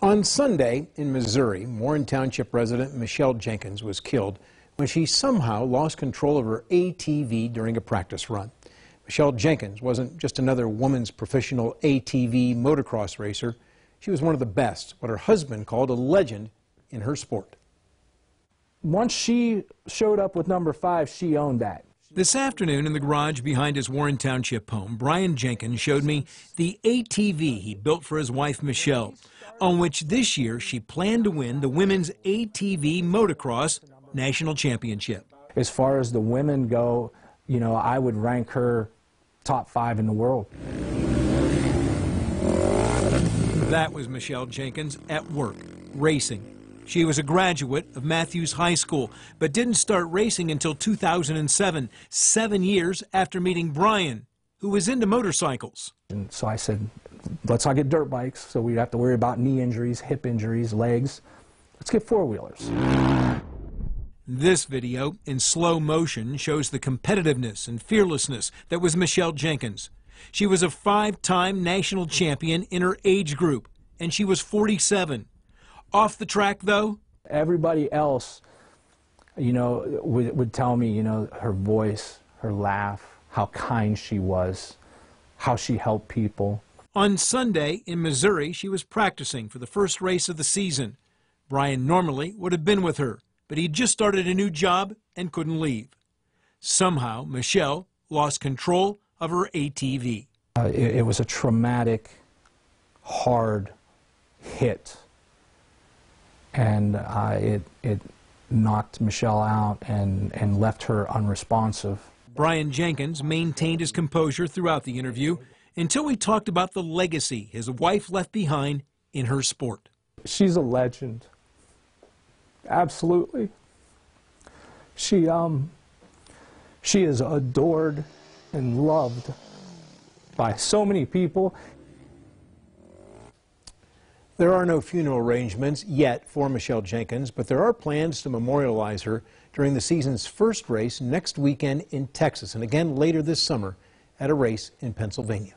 On Sunday in Missouri, Warren Township resident Michelle Jenkins was killed when she somehow lost control of her ATV during a practice run. Michelle Jenkins wasn't just another woman's professional ATV motocross racer. She was one of the best, what her husband called a legend in her sport. Once she showed up with number 5, she owned that. This afternoon in the garage behind his Warren Township home, Brian Jenkins showed me the ATV he built for his wife Michelle, on which this year she planned to win the Women's ATV Motocross National Championship. As far as the women go, you know, I would rank her top 5 in the world. That was Michelle Jenkins at work, racing. She was a graduate of Matthews High School, but didn't start racing until 2007, 7 years after meeting Brian, who was into motorcycles. And so I said, let's not get dirt bikes, so we have to worry about knee injuries, hip injuries, legs. Let's get four-wheelers. This video, in slow motion, shows the competitiveness and fearlessness that was Michelle Jenkins. She was a 5-time national champion in her age group, and she was 47. Off the track, though? Everybody else, you know, would tell me, you know, her voice, her laugh, how kind she was, how she helped people. On Sunday in Missouri, she was practicing for the first race of the season. Brian normally would have been with her, but he'd just started a new job and couldn't leave. Somehow, Michelle lost control of her ATV. It was a traumatic, hard hit. And it knocked Michelle out and left her unresponsive. Brian Jenkins maintained his composure throughout the interview until we talked about the legacy his wife left behind in her sport. She's a legend. Absolutely. She is adored and loved by so many people. There are no funeral arrangements yet for Michelle Jenkins, but there are plans to memorialize her during the season's first race next weekend in Texas, and again later this summer at a race in Pennsylvania.